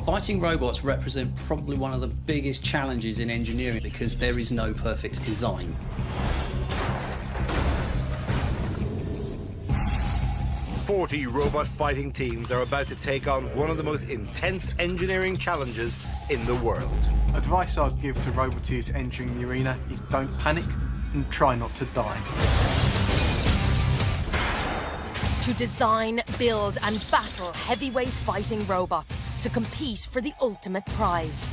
Fighting robots represent probably one of the biggest challenges in engineering because there is no perfect design. "40 robot fighting teams are about to take on one of the most intense engineering challenges in the world. Advice I'd give to roboteers entering the arena is don't panic and try not to die. To design, build and battle heavyweight fighting robots to compete for the ultimate prize.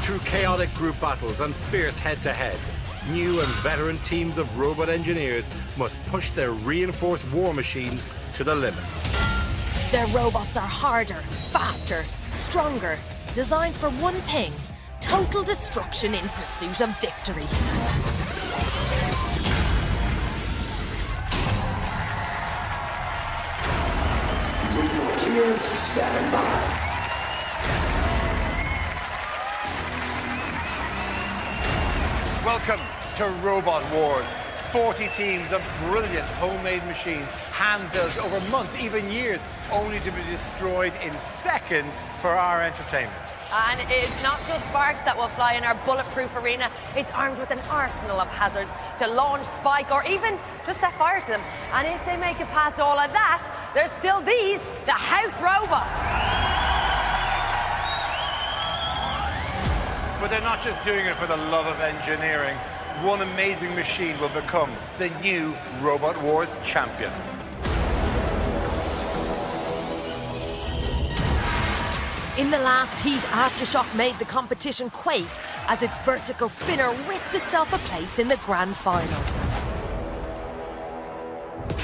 Through chaotic group battles and fierce head-to-heads, new and veteran teams of robot engineers must push their reinforced war machines to the limits. Their robots are harder, faster, stronger, designed for one thing: total destruction in pursuit of victory. Roboteers stand by. Welcome to Robot Wars. 40 teams of brilliant homemade machines, hand-built over months, even years, only to be destroyed in seconds for our entertainment. And it's not just sparks that will fly in our bulletproof arena. It's armed with an arsenal of hazards to launch, spike, or even just set fire to them. And if they make it past all of that, there's still these, the house robots. But they're not just doing it for the love of engineering. One amazing machine will become the new Robot Wars champion. In the last heat, Aftershock made the competition quake as its vertical spinner whipped itself a place in the grand final.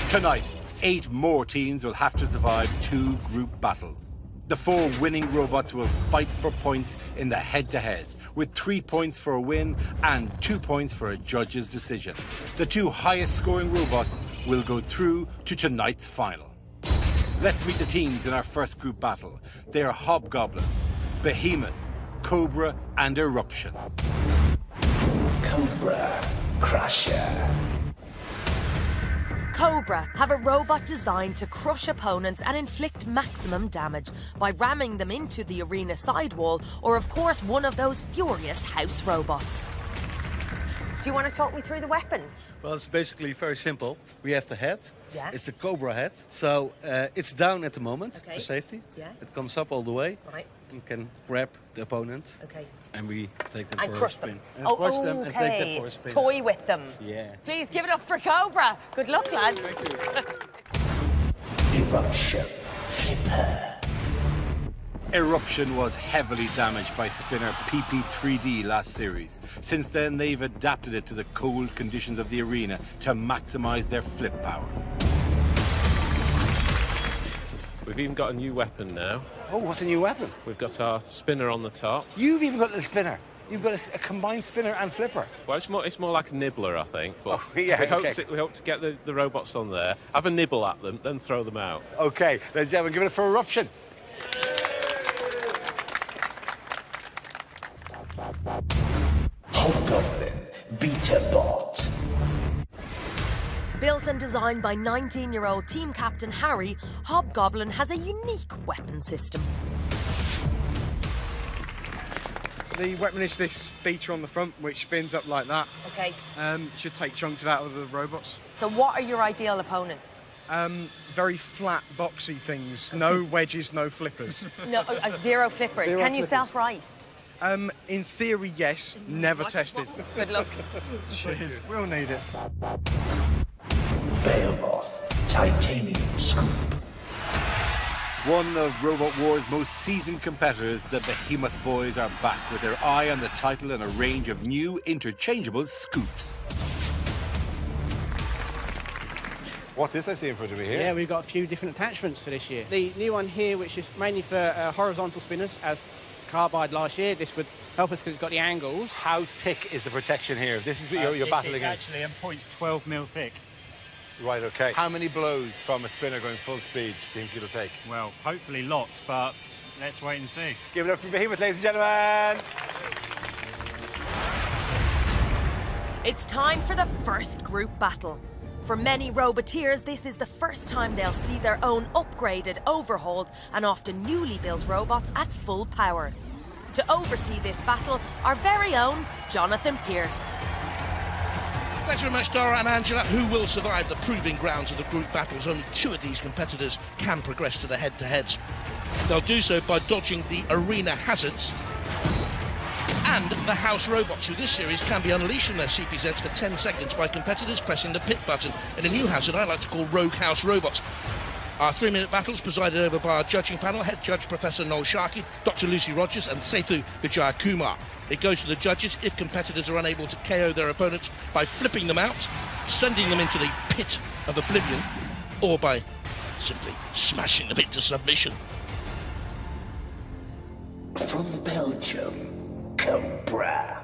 Tonight, 8 more teams will have to survive 2 group battles. The 4 winning robots will fight for points in the head-to-heads, with 3 points for a win and 2 points for a judge's decision. The 2 highest scoring robots will go through to tonight's final. Let's meet the teams in our first group battle. They are Hobgoblin, Behemoth, Cobra and Eruption. Cobra Crusher. Cobra have a robot designed to crush opponents and inflict maximum damage by ramming them into the arena sidewall or, of course, one of those furious house robots. Do you want to talk me through the weapon? Well, it's basically very simple. We have the head. Yeah. It's the Cobra head. So it's down at the moment Okay. for safety. Yeah. It comes up all the way. Right. And can grab the opponent. Okay. And we take them And for crush a spin. them. And crush them and take them for a spin. Toy with them. Yeah. Please give it up for Cobra. Good luck, lads. Eruption Flipper. Eruption was heavily damaged by spinner PP3D last series. Since then, they've adapted it to the cold conditions of the arena to maximize their flip power. We've even got a new weapon now. Oh, what's a new weapon? We've got our spinner on the top. You've even got the spinner. You've got a combined spinner and flipper. Well, it's more like a nibbler, I think. But Oh, yeah, we hope to get the robots on there, have a nibble at them, then throw them out. Okay, ladies and gentlemen, give it up for Eruption. Hobgoblin Beta Bot. Built and designed by 19-year-old team captain Harry, Hobgoblin has a unique weapon system. The weapon is this beater on the front, which spins up like that. Okay. Should take chunks of out of the robots. So what are your ideal opponents? Very flat, boxy things. No wedges, no flippers. No, zero flippers. Zero Can you flippers. self-right? In theory, yes. Never tested. Good luck. Cheers. We'll need it. Behemoth Titanium Scoop. One of Robot War's most seasoned competitors, the Behemoth Boys, are back with their eye on the title and a range of new interchangeable scoops. What's this I see in front of me here? Yeah, we've got a few different attachments for this year. The new one here, which is mainly for horizontal spinners, as carbide last year, this would help us because it's got the angles. How thick is the protection here? This is what you're battling against. This is actually a 0.12 mil thick. Right, okay. How many blows from a spinner going full speed do you think it'll take? Well, hopefully lots, but let's wait and see. Give it up for Behemoth, ladies and gentlemen. It's time for the first group battle. For many Roboteers, this is the first time they'll see their own upgraded, overhauled and often newly built robots at full power. To oversee this battle, our very own Jonathan Pearce. Thanks very much, Dara and Angela. Who will survive the proving grounds of the group battles? Only 2 of these competitors can progress to the head-to-heads. They'll do so by dodging the arena hazards and the house robots, who this series can be unleashed from their CPZs for 10 seconds by competitors pressing the pit button in a new hazard I like to call Rogue House Robots. Our 3-minute battles presided over by our judging panel, head judge Professor Noel Sharkey, Dr. Lucy Rogers and Sethu Vijaya Kumar. It goes to the judges if competitors are unable to KO their opponents by flipping them out, sending them into the pit of oblivion, or by simply smashing them into submission. From Belgium, Cobra.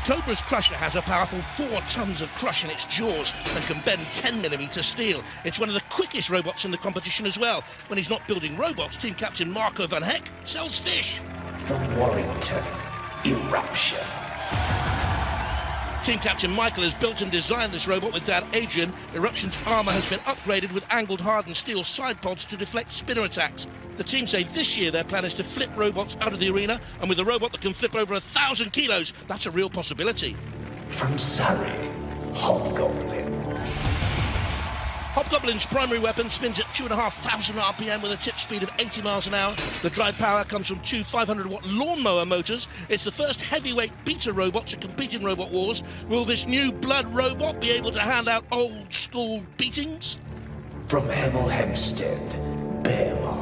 Cobra's crusher has a powerful 4 tons of crush in its jaws and can bend 10mm steel. It's one of the quickest robots in the competition as well. When he's not building robots, team captain Marco van Heck sells fish. From Warrington, Eruption. Team captain Michael has built and designed this robot with dad Adrian. Eruption's armour has been upgraded with angled hardened steel side pods to deflect spinner attacks. The team say this year their plan is to flip robots out of the arena, and with a robot that can flip over 1,000 kilos, that's a real possibility. From Surrey, Hobgoblin. Hobgoblin's primary weapon spins at 2,500 RPM with a tip speed of 80 miles an hour. The drive power comes from 2 500-watt lawnmower motors. It's the first heavyweight beta robot to compete in Robot Wars. Will this new blood robot be able to hand out old-school beatings? From Hemel Hempstead, Behemoth.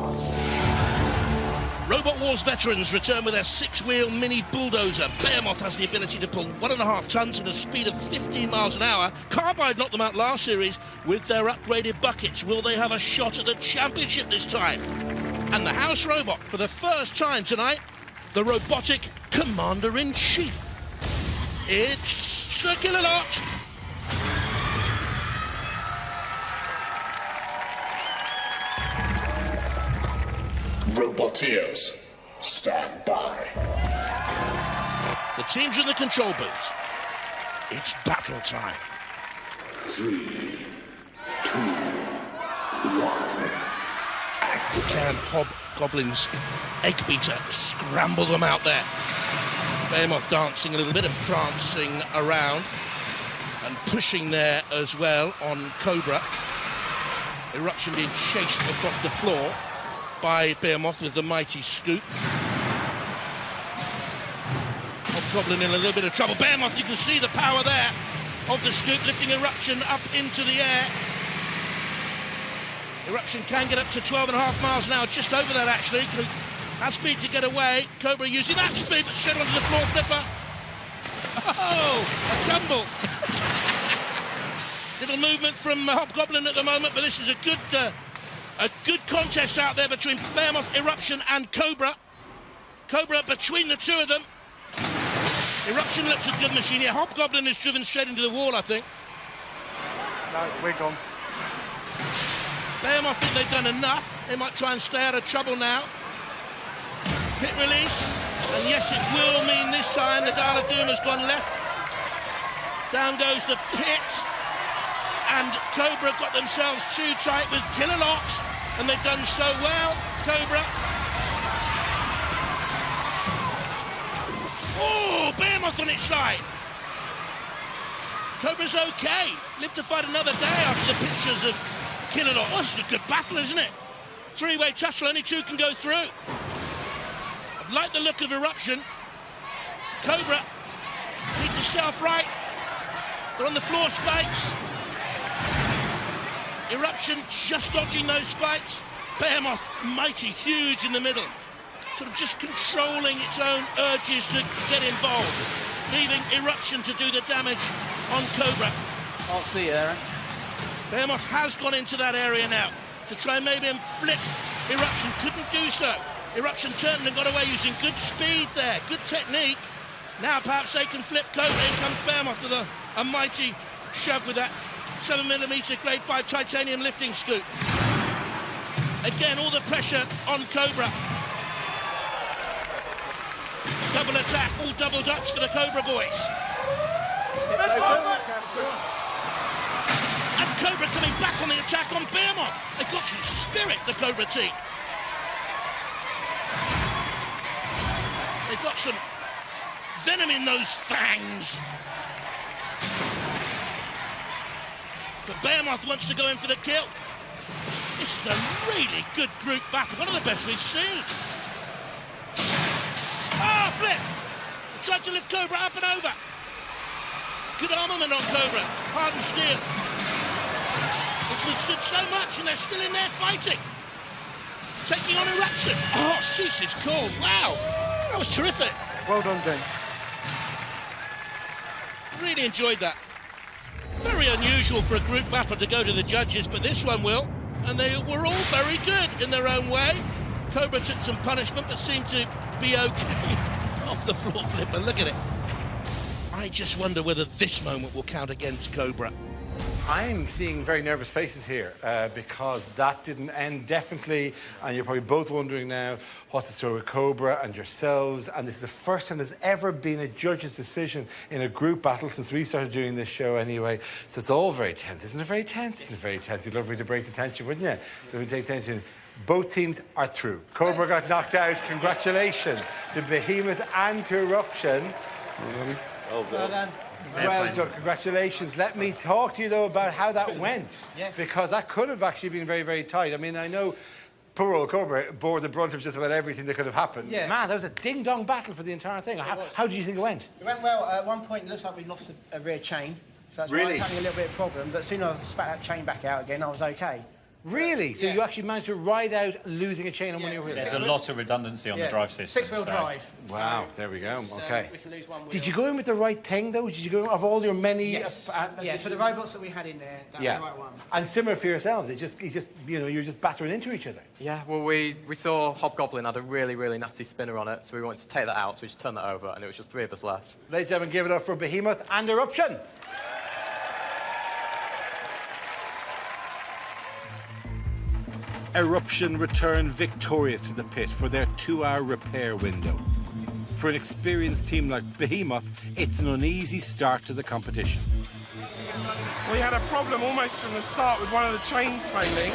Robot Wars veterans return with their 6-wheel mini bulldozer. Behemoth has the ability to pull 1.5 tons at a speed of 15 miles an hour. Carbide knocked them out last series with their upgraded buckets. Will they have a shot at the championship this time? And the house robot, for the first time tonight, the robotic commander-in-chief. It's Sir Killalot. Roboteers, stand by. The teams are in the control booth. It's battle time. 3, 2, 1. Can Hobgoblin's egg beater scramble them out there? Behemoth dancing a little bit and prancing around and pushing there as well on Cobra. Eruption being chased across the floor by Behemoth with the mighty scoop. Hobgoblin in a little bit of trouble. Behemoth, you can see the power there of the scoop, lifting Eruption up into the air. Eruption can get up to 12.5 miles an hour, just over that actually. Has speed to get away. Cobra using that speed, but straight onto the floor flipper. Oh, a tumble. Little movement from Hobgoblin at the moment, but this is a good contest out there between Behemoth, Eruption and Cobra. Cobra between the two of them. Eruption looks a good machine here. Hobgoblin is driven straight into the wall, I think. No, we're gone. Behemoth think they've done enough. They might try and stay out of trouble now. Pit release. And yes, it will mean this time the Dial of Doom has gone left. Down goes the pit. And Cobra got themselves too tight with Killalot, and they've done so well. Cobra. Oh, Behemoth on its side. Cobra's okay. Live to fight another day after the pictures of Killalot. Oh, this is a good battle, isn't it? 3-way tussle, only 2 can go through. I like the look of Eruption. Cobra keeps herself right. They're on the floor spikes. Eruption just dodging those spikes. Behemoth mighty huge in the middle, sort of just controlling its own urges to get involved, leaving Eruption to do the damage on Cobra. Can't see it, Aaron. Behemoth has gone into that area now to try and maybe flip Eruption. Couldn't do so. Eruption turned and got away using good speed there, good technique. Now perhaps they can flip Cobra. Here comes Behemoth with a mighty shove with that 7mm grade 5 titanium lifting scoop. Again, all the pressure on Cobra. Double attack, all double dutch for the Cobra boys. Cobra coming back on the attack on Behemoth. They've got some spirit, the Cobra team. They've got some venom in those fangs. But Behemoth wants to go in for the kill. This is a really good group battle, one of the best we've seen. Ah, flip! He tried to lift Cobra up and over. Good armament on Cobra, hardened steel. It's withstood so much and they're still in there fighting. Taking on Eruption. Oh, sheesh is cool. Wow, that was terrific. Well done, Jen. Really enjoyed that. Very unusual for a group battle to go to the judges, but this one will. And they were all very good in their own way. Cobra took some punishment, but seemed to be okay. Off the floor flipper, look at it. I just wonder whether this moment will count against Cobra. I'm seeing very nervous faces here because that didn't end definitely, and you're probably both wondering now what's the story with Cobra and yourselves. And this is the first time there's ever been a judge's decision in a group battle since we started doing this show anyway. So it's all very tense, isn't it? Very tense. Isn't it very tense? You'd love me to break the tension, wouldn't you? Love me to take tension. Both teams are through. Cobra got knocked out. Congratulations to Behemoth and to Eruption. Well done. Well done, congratulations. Let me talk to you, though, about how that went. Yes. Because that could have actually been very, very tight. I mean, I know poor old Cobra bore the brunt of just about everything that could have happened. Yeah. Man, that was a ding-dong battle for the entire thing. How did you think it went? It went well. At one point, it looks like we lost a rear chain. So that's why I was having a little bit of problem. But as soon as I spat that chain back out again, I was OK. Really? So you actually managed to ride out losing a chain on one of your wheels? There's a lot of redundancy on the drive system. Six-wheel drive. Wow, there we go. OK. We can lose one wheel. Did you go in with the right thing, though? Did you go in of all your many... Yes. Yeah, for the robots that we had in there, that was the right one. And similar for yourselves. You're just battering into each other. Yeah, well, we saw Hobgoblin had a really, really nasty spinner on it, so we wanted to take that out, so we just turned that over, and it was just 3 of us left. Ladies and gentlemen, give it up for Behemoth and Eruption. Eruption returned victorious to the pit for their 2-hour repair window. For an experienced team like Behemoth, it's an uneasy start to the competition. We had a problem almost from the start with one of the chains failing.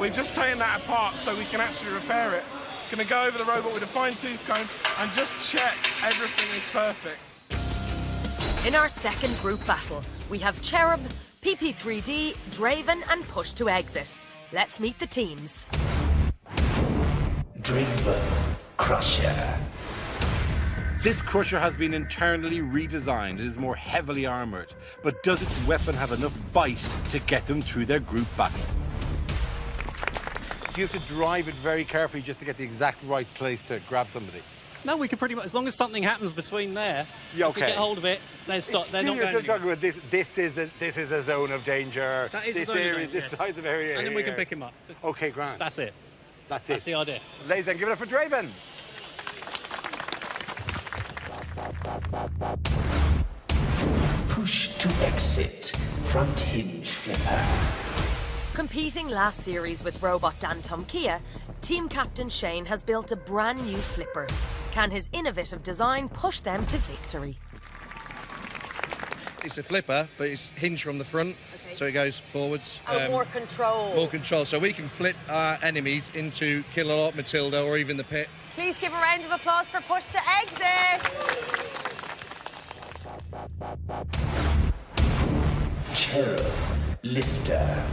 We've just taken that apart so we can actually repair it. Going to go over the robot with a fine-tooth comb and just check everything is perfect. In our second group battle, we have Cherub, PP3D, Draven and Push to Exit. Let's meet the teams. Draven Crusher. This Crusher has been internally redesigned. It is more heavily armoured. But does its weapon have enough bite to get them through their group battle? Do you have to drive it very carefully just to get the exact right place to grab somebody? No, we can pretty much, as long as something happens between there, yeah, we get hold of it, they're not going You're talking about this is a zone of danger. That is this a zone area, of danger, this size of area. And then we can pick him up. Okay, grand. That's it. That's the idea. Ladies and gentlemen, give it up for Draven. Push to exit. Front hinge flipper. Competing last series with robot Dan Tomkia, team captain Shane has built a brand new flipper. Can his innovative design push them to victory? It's a flipper, but it's hinged from the front, so it goes forwards. More control. More control, so we can flip our enemies into Kill-A-Lot, Matilda, or even the pit. Please give a round of applause for Push to Exit. Cherub Lifter.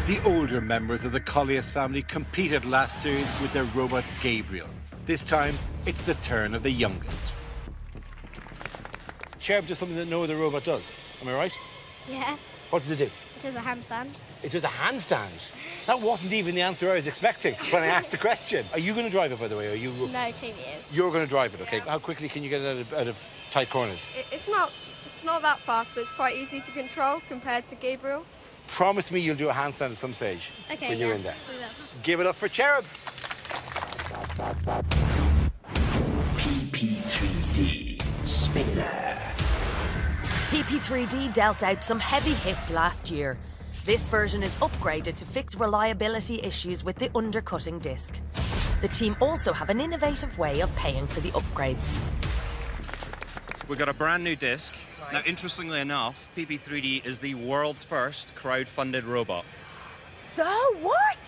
The older members of the Collius family competed last series with their robot Gabriel. This time, it's the turn of the youngest. Cherub does something that no other robot does. Am I right? Yeah. What does it do? It does a handstand. It does a handstand. That wasn't even the answer I was expecting when I asked the question. Are you going to drive it, by the way? Are you? No, 2 years. You're going to drive it, okay? Yeah. How quickly can you get it out of tight corners? It's not that fast, but it's quite easy to control compared to Gabriel. Promise me you'll do a handstand at some stage when you're in there. Give it up for Cherub. PP3D Spinner. PP3D dealt out some heavy hits last year. This version is upgraded to fix reliability issues with the undercutting disc. The team also have an innovative way of paying for the upgrades. We've got a brand new disc. Now, interestingly enough, PP3D is the world's first crowd-funded robot. So what?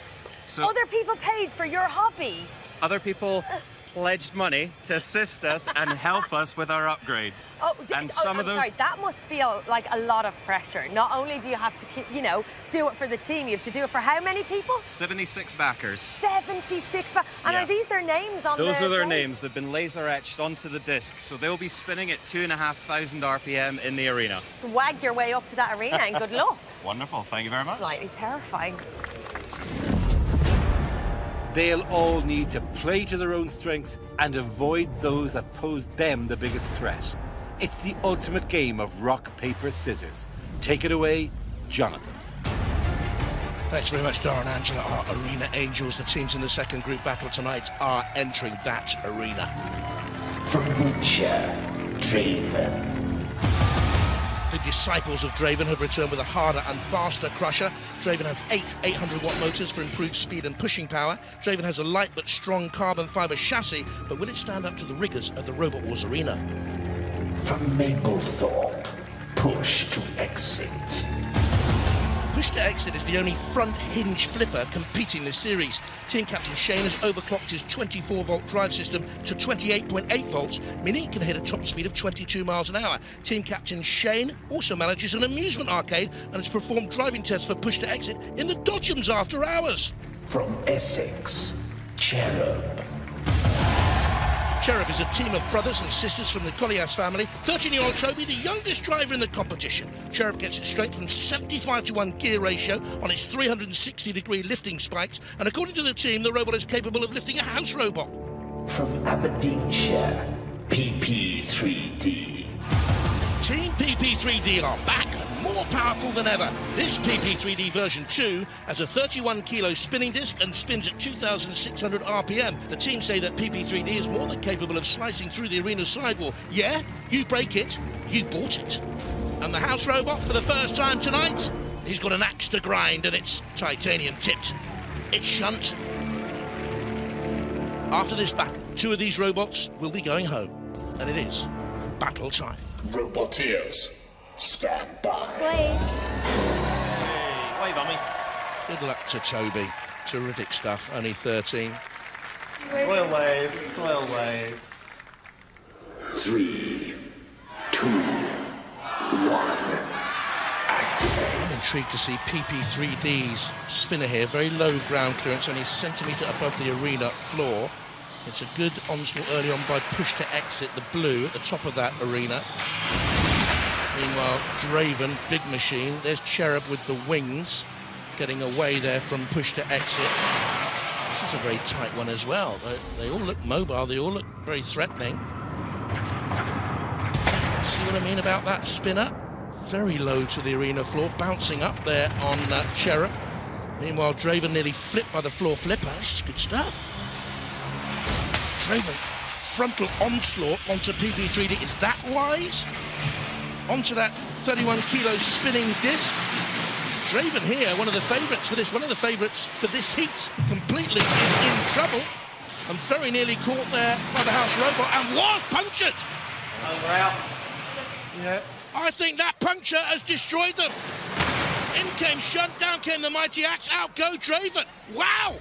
So Other people paid for your hobby? other people pledged money to assist us and help us with our upgrades. And some of those... Sorry, that must feel like a lot of pressure. Not only do you have to keep, do it for the team, you have to do it for how many people? 76 backers. 76 backers. And Yeah. are these their names on Those are their blade? names. They've been laser etched onto the disc, so they'll be spinning at 2,500 RPM in the arena. Swag your way up to that arena and good luck. Wonderful, thank you very much. Slightly terrifying. They'll all need to play to their own strengths and avoid those that pose them the biggest threat. It's the ultimate game of rock, paper, scissors. Take it away, Jonathan. Thanks very much, Dara and Angela. Our Arena Angels, the teams in the second group battle tonight, are entering that arena. From Vulture, Draven. The disciples of Draven have returned with a harder and faster crusher. Draven has 8 800-watt motors for improved speed and pushing power. Draven has a light but strong carbon fibre chassis, but will it stand up to the rigours of the Robot Wars arena? From Maplethorpe, Push to Exit. Push to Exit is the only front hinge flipper competing this series. Team Captain Shane has overclocked his 24-volt drive system to 28.8 volts, meaning it can hit a top speed of 22 miles an hour. Team Captain Shane also manages an amusement arcade and has performed driving tests for Push to Exit in the Dodgems after hours. From Essex, Cherub. Cherub is a team of brothers and sisters from the Collias family. 13-year-old Toby, the youngest driver in the competition. Cherub gets it straight from 75-to-1 gear ratio on its 360-degree lifting spikes, and according to the team, the robot is capable of lifting a house robot. From Aberdeenshire, PP3D. Team PP3D are back and more powerful than ever. This PP3D version 2 has a 31-kilo spinning disc and spins at 2,600 RPM. The team say that PP3D is more than capable of slicing through the arena's sidewall. Yeah, you break it, you bought it. And the house robot, for the first time tonight, he's got an axe to grind and it's titanium tipped. It's Shunt. After this battle, 2 of these robots will be going home. And it is battle time. Roboteers, stand by. Hey, wave on me. Good luck to Toby. Terrific stuff, only 13. Royal wave, royal wave. 3, 2, 1. I'm intrigued to see PP3D's spinner here. Very low ground clearance, only a centimetre above the arena floor. It's a good onslaught early on by Push to Exit, the blue at the top of that arena. Meanwhile, Draven, big machine. There's Cherub with the wings, getting away there from Push to Exit. This is a very tight one as well. They all look mobile, they all look very threatening. See what I mean about that spinner? Very low to the arena floor, bouncing up there on Cherub. Meanwhile, Draven nearly flipped by the floor flipper. This is good stuff. Draven, frontal onslaught onto PP3D. Is that wise? Onto that 31-kilo spinning disc. Draven here, one of the favourites for this, heat, completely is in trouble. And very nearly caught there by the house robot and was punctured. Over out. Yeah. I think that puncture has destroyed them. In came Shunt, down came the mighty axe, out go Draven. Wow!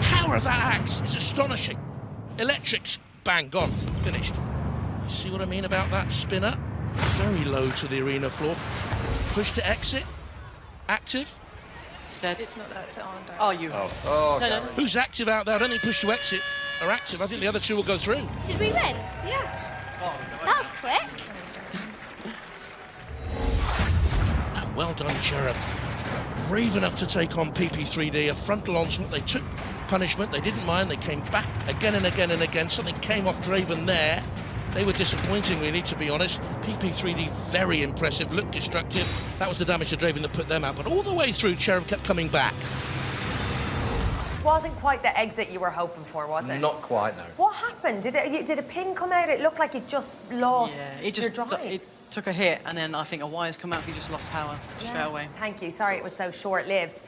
Power of that axe is astonishing. Electrics, bang, gone, finished. You see what I mean about that spinner? Very low to the arena floor. Push to Exit, active. It's dead. It's not that, it's on. Oh, you. Oh, no. Who's active out there? I don't think Push to Exit are active. I think the other 2 will go through. Did we win? Yeah. That was quick. And well done, Cherub. Brave enough to take on PP3D, a frontal onslaught. They took punishment, they didn't mind, they came back again and again and again. Something came off Draven there. They were disappointing, really, to be honest. PP3D, very impressive, looked destructive. That was the damage to Draven that put them out. But all the way through, Cherub kept coming back. Wasn't quite the exit you were hoping for, was it? Not quite, no. What happened? Did a pin come out? It looked like it just lost your drive. It took a hit, and then I think a wire's come out. You just lost power straight away. Thank you. Sorry, it was so short-lived.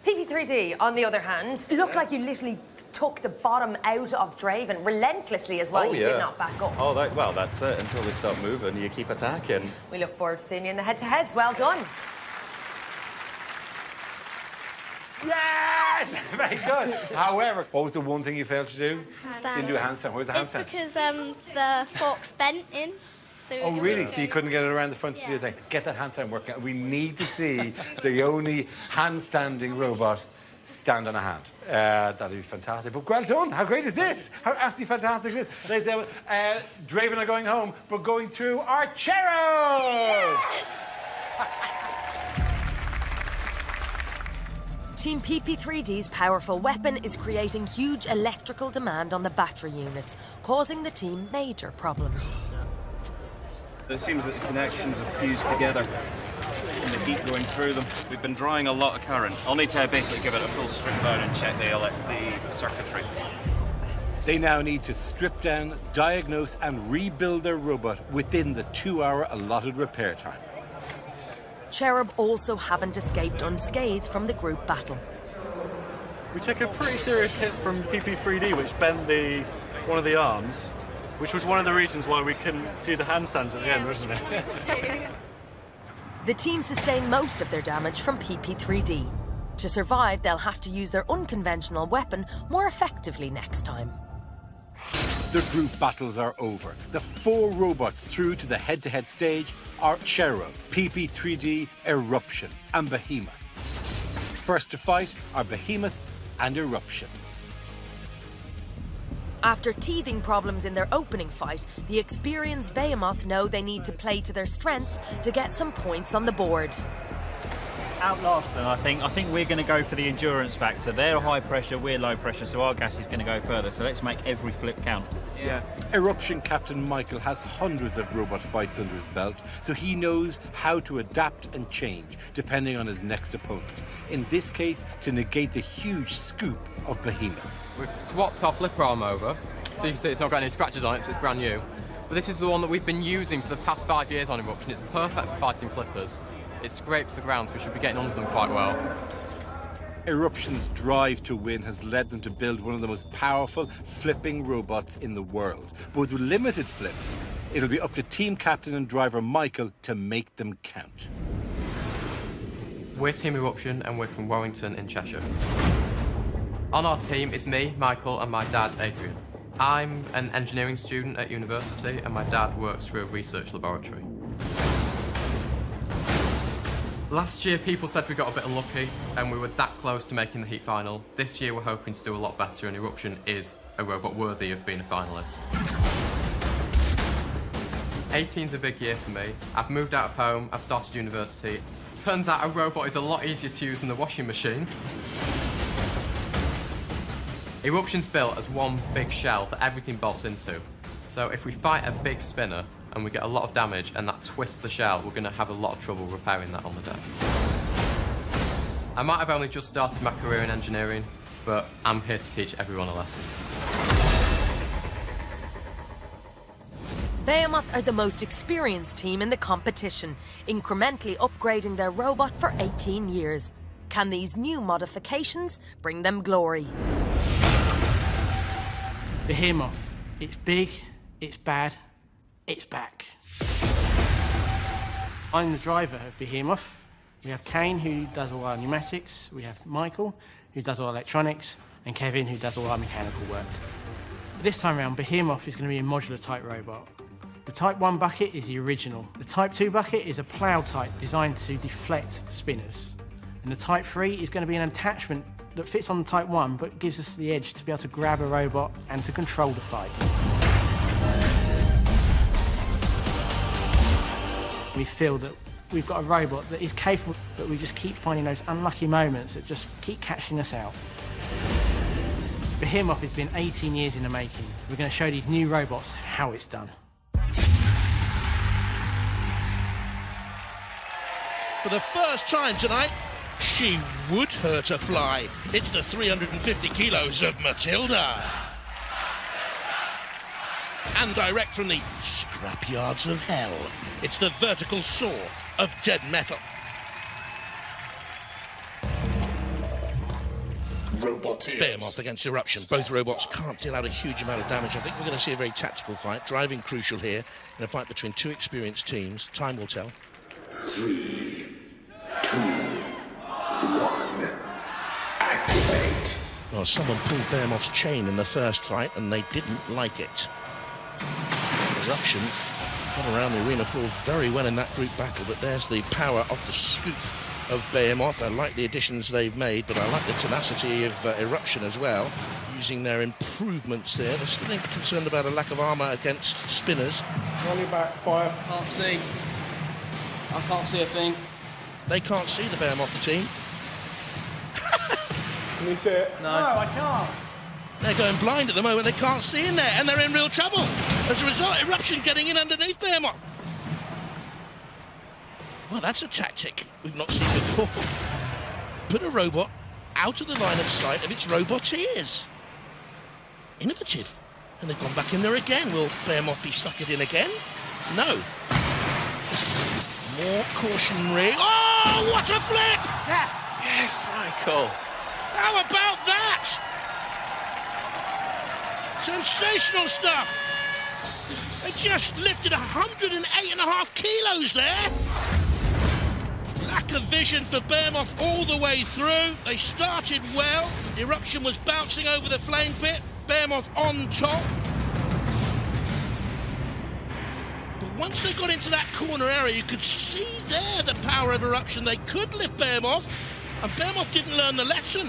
PP3D, on the other hand, looked like you literally took the bottom out of Draven relentlessly as well. Oh, You did not back up. Oh, well, that's it. Until they stop moving, you keep attacking. We look forward to seeing you in the head-to-heads. Well done. Yes! Very good. However, what was the one thing you failed to do? Handstand. Didn't do a handstand. Where's the handstand? It's because the fork's bent in. So Oh, really? So you couldn't get it around the front to do the thing? Get that handstand working. We need to see the only handstanding robot stand on a hand. That'd be fantastic. But well done. How great is this? How absolutely fantastic is this? Ladies and gentlemen, Draven are going home, but going through our Chero! Yes! Team PP3D's powerful weapon is creating huge electrical demand on the battery units, causing the team major problems. It seems that the connections are fused together and the heat going through them. We've been drawing a lot of current. I'll need to basically give it a full strip down and check the circuitry. They now need to strip down, diagnose and rebuild their robot within the 2-hour allotted repair time. Cherub also haven't escaped unscathed from the group battle. We took a pretty serious hit from PP3D, which bent one of the arms, which was one of the reasons why we couldn't do the handstands at the end, wasn't it? The team sustained most of their damage from PP3D. To survive, they'll have to use their unconventional weapon more effectively next time. The group battles are over. The 4 robots through to the head-to-head stage are Chero, PP3D, Eruption and Behemoth. First to fight are Behemoth and Eruption. After teething problems in their opening fight, the experienced Behemoth know they need to play to their strengths to get some points on the board. Outlast them, I think. I think we're going to go for the endurance factor. They're high pressure, we're low pressure, so our gas is going to go further. So let's make every flip count. Yeah. Eruption Captain Michael has hundreds of robot fights under his belt, so he knows how to adapt and change depending on his next opponent. In this case, to negate the huge scoop of Behemoth. We've swapped our flipper arm over, so you can see it's not got any scratches on it because it's brand new. But this is the one that we've been using for the past 5 years on Eruption. It's perfect for fighting flippers. It scrapes the ground, so we should be getting onto them quite well. Eruption's drive to win has led them to build one of the most powerful flipping robots in the world. But with limited flips, it'll be up to team captain and driver Michael to make them count. We're Team Eruption and we're from Warrington in Cheshire. On our team is me, Michael, and my dad, Adrian. I'm an engineering student at university and my dad works for a research laboratory. Last year, people said we got a bit unlucky and we were that close to making the heat final. This year, we're hoping to do a lot better and Eruption is a robot worthy of being a finalist. 18's a big year for me. I've moved out of home, I've started university. Turns out a robot is a lot easier to use than the washing machine. Eruption's built as one big shell that everything bolts into. So if we fight a big spinner, and we get a lot of damage and that twists the shell, we're going to have a lot of trouble repairing that on the day. I might have only just started my career in engineering, but I'm here to teach everyone a lesson. Behemoth are the most experienced team in the competition, incrementally upgrading their robot for 18 years. Can these new modifications bring them glory? Behemoth. It's big, it's bad, it's back. I'm the driver of Behemoth. We have Kane, who does all our pneumatics. We have Michael, who does all our electronics, and Kevin, who does all our mechanical work. This time around, Behemoth is going to be a modular type robot. The Type 1 bucket is the original. The Type 2 bucket is a plough type designed to deflect spinners. And the Type 3 is going to be an attachment that fits on the Type 1 but gives us the edge to be able to grab a robot and to control the fight. We feel that we've got a robot that is capable, but we just keep finding those unlucky moments that just keep catching us out. Behemoth has been 18 years in the making. We're going to show these new robots how it's done. For the first time tonight, she would hurt a fly. It's the 350 kilos of Matilda. And direct from the scrapyards of hell, it's the vertical saw of dead metal. Behemoth against Eruption. Both robots can't deal out a huge amount of damage. I think we're going to see a very tactical fight. Driving crucial here in a fight between two experienced teams. Time will tell. 3, 2, 1. Activate. Well, someone pulled Behemoth's chain in the first fight and they didn't like it. Eruption got around the arena floor very well in that group battle, but there's the power of the scoop of Behemoth. I like the additions they've made, but I like the tenacity of Eruption as well, using their improvements there. They're still concerned about a lack of armour against spinners. Rolling back, fire. Can't see. I can't see a thing. They can't see the Behemoth team. Can you see it? No, I can't. They're going blind at the moment. They can't see in there, and they're in real trouble. As a result, Eruption getting in underneath Behemoth. Well, that's a tactic we've not seen before. Put a robot out of the line of sight of its roboteers. Innovative. And they've gone back in there again. Will Behemoth be stuck it in again? No. More cautionary. Oh, what a flip! Yes! Yes, Michael. How about that? Sensational stuff. They just lifted 108.5 kilos there. Lack of vision for Behemoth all the way through. They started well. Eruption was bouncing over the flame pit. Behemoth on top. But once they got into that corner area, you could see there the power of Eruption. They could lift Behemoth, and Behemoth didn't learn the lesson.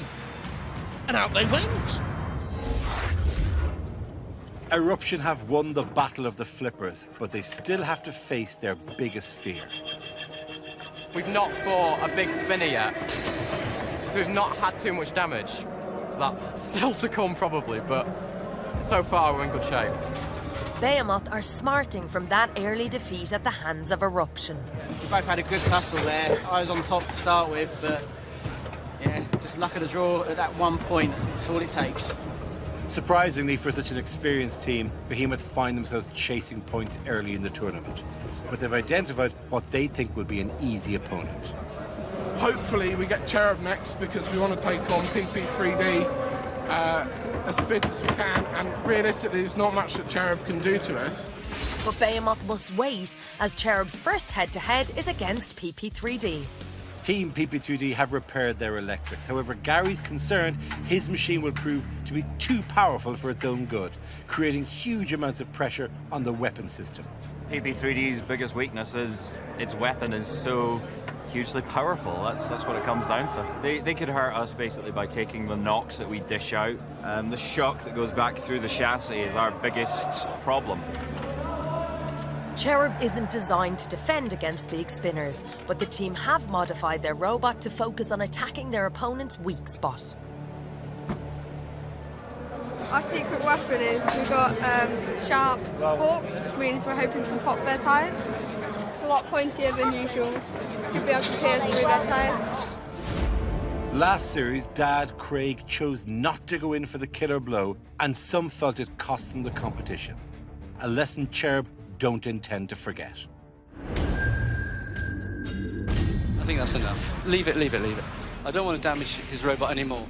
And out they went. Eruption have won the battle of the flippers, but they still have to face their biggest fear. We've not fought a big spinner yet, so we've not had too much damage. So that's still to come probably, but so far we're in good shape. Behemoth are smarting from that early defeat at the hands of Eruption. We both had a good tussle there. I was on top to start with, but yeah, just luck of the draw at that one point. That's all it takes. Surprisingly, for such an experienced team, Behemoth find themselves chasing points early in the tournament. But they've identified what they think will be an easy opponent. Hopefully we get Cherub next because we want to take on PP3D as fit as we can, and realistically there's not much that Cherub can do to us. But Behemoth must wait, as Cherub's first head-to-head is against PP3D. Team PP3D have repaired their electrics. However, Gary's concerned his machine will prove to be too powerful for its own good, creating huge amounts of pressure on the weapon system. PP3D's biggest weakness is its weapon is so hugely powerful. That's what it comes down to. They could hurt us basically by taking the knocks that we dish out. The shock that goes back through the chassis is our biggest problem. Cherub isn't designed to defend against big spinners, but the team have modified their robot to focus on attacking their opponent's weak spot. Our secret weapon is we've got sharp forks, which means we're hoping to pop their tyres. It's a lot pointier than usual. You'll be able to pierce through their tyres. Last series, Dad Craig chose not to go in for the killer blow, and some felt it cost them the competition. A lesson Cherub don't intend to forget. I think that's enough. Leave it, leave it, leave it. I don't want to damage his robot anymore.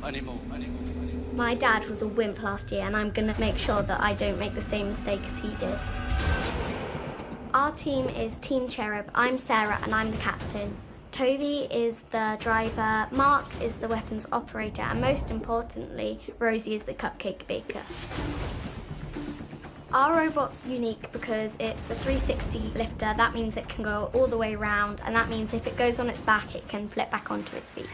My dad was a wimp last year, and I'm going to make sure that I don't make the same mistake as he did. Our team is Team Cherub. I'm Sarah, and I'm the captain. Toby is the driver, Mark is the weapons operator, and most importantly, Rosie is the cupcake baker. Our robot's unique because it's a 360 lifter. That means it can go all the way around, and that means if it goes on its back, it can flip back onto its feet.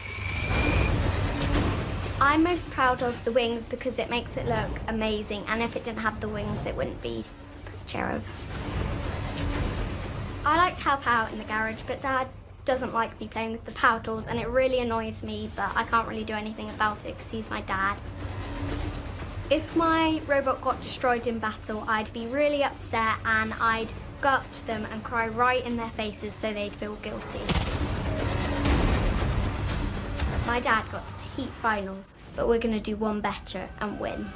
I'm most proud of the wings because it makes it look amazing, and if it didn't have the wings, it wouldn't be Cherub. I like to help out in the garage, but Dad doesn't like me playing with the power tools, and it really annoys me, but I can't really do anything about it because he's my dad. If my robot got destroyed in battle, I'd be really upset and I'd go up to them and cry right in their faces so they'd feel guilty. My dad got to the Heat finals, but we're going to do one better and win.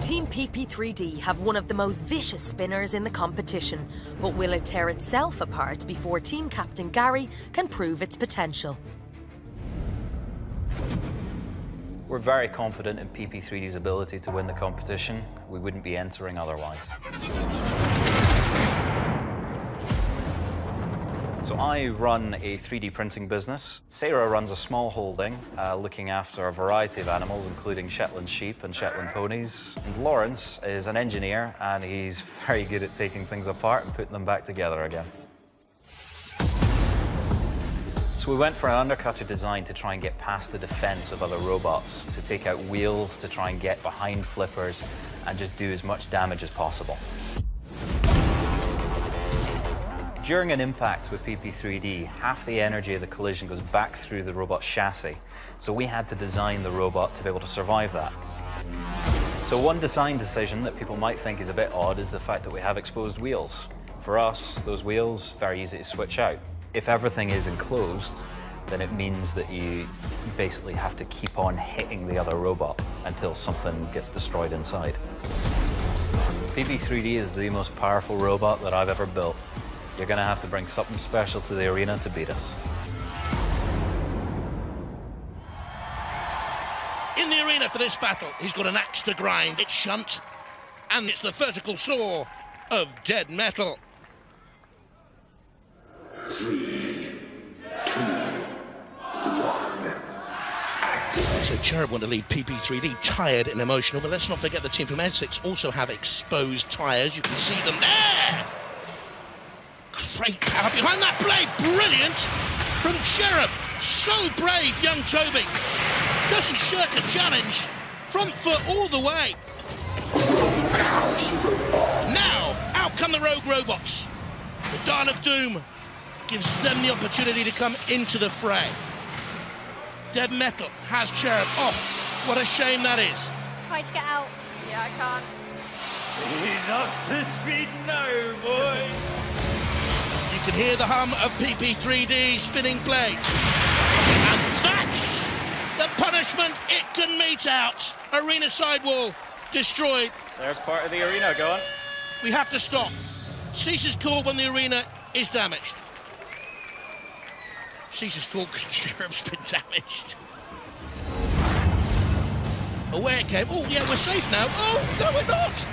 Team PP3D have one of the most vicious spinners in the competition, but will it tear itself apart before team captain Gary can prove its potential? We're very confident in PP3D's ability to win the competition. We wouldn't be entering otherwise. So I run a 3D printing business. Sarah runs a small holding looking after a variety of animals, including Shetland sheep and Shetland ponies. And Lawrence is an engineer, and he's very good at taking things apart and putting them back together again. So we went for an undercutter design to try and get past the defense of other robots, to take out wheels, to try and get behind flippers, and just do as much damage as possible. During an impact with PP3D, half the energy of the collision goes back through the robot's chassis. So we had to design the robot to be able to survive that. So one design decision that people might think is a bit odd is the fact that we have exposed wheels. For us, those wheels, very easy to switch out. If everything is enclosed, then it means that you basically have to keep on hitting the other robot until something gets destroyed inside. PP3D is the most powerful robot that I've ever built. You're going to have to bring something special to the arena to beat us. In the arena for this battle, he's got an axe to grind. It's Shunt, and it's the vertical saw of Dead Metal. 3, 2, 1. So Cherub want to lead PP3D, tired and emotional, but let's not forget the team from Essex also have exposed tyres. You can see them there. Great power behind that blade, brilliant from Cherub. So brave, young Toby. Doesn't shirk a challenge. Front foot all the way. Now, out come the rogue robots. The Dial of Doom gives them the opportunity to come into the fray. Dead Metal has Cherub off. What a shame that is. Try to get out. Yeah, I can't. He's up to speed now, boy. You can hear the hum of PP3D spinning blade. And that's the punishment it can mete out. Arena sidewall destroyed. There's part of the arena gone. We have to stop. Cease is called when the arena is damaged. Cease is called because Cherub's been damaged. Away it came. Oh, yeah, we're safe now. Oh, no, we're not.